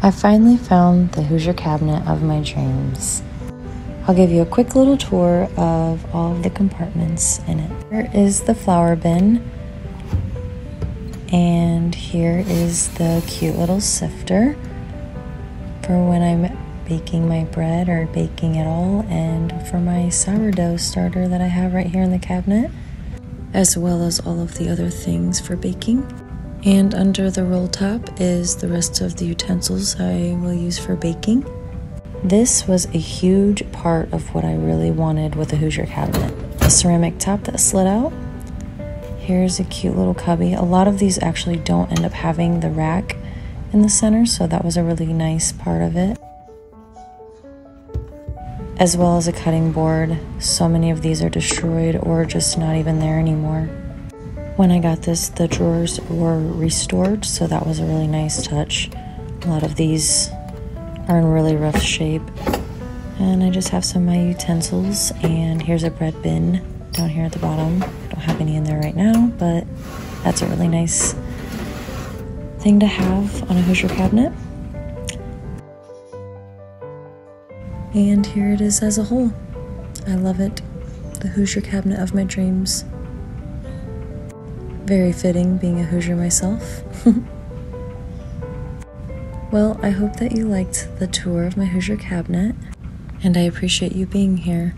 I finally found the Hoosier Cabinet of my dreams. I'll give you a quick little tour of all of the compartments in it. Here is the flour bin, and here is the cute little sifter for when I'm baking my bread or baking at all, and for my sourdough starter that I have right here in the cabinet, as well as all of the other things for baking. And under the roll top is the rest of the utensils I will use for baking. This was a huge part of what I really wanted with the Hoosier Cabinet. A ceramic top that slid out. Here's a cute little cubby. A lot of these actually don't end up having the rack in the center, so that was a really nice part of it. As well as a cutting board. So many of these are destroyed or just not even there anymore. When I got this, the drawers were restored, so that was a really nice touch. A lot of these are in really rough shape. And I just have some of my utensils, and here's a bread bin down here at the bottom. I don't have any in there right now, but that's a really nice thing to have on a Hoosier cabinet. And here it is as a whole. I love it. The Hoosier Cabinet of my dreams. Very fitting, being a Hoosier myself. Well, I hope that you liked the tour of my Hoosier Cabinet, and I appreciate you being here.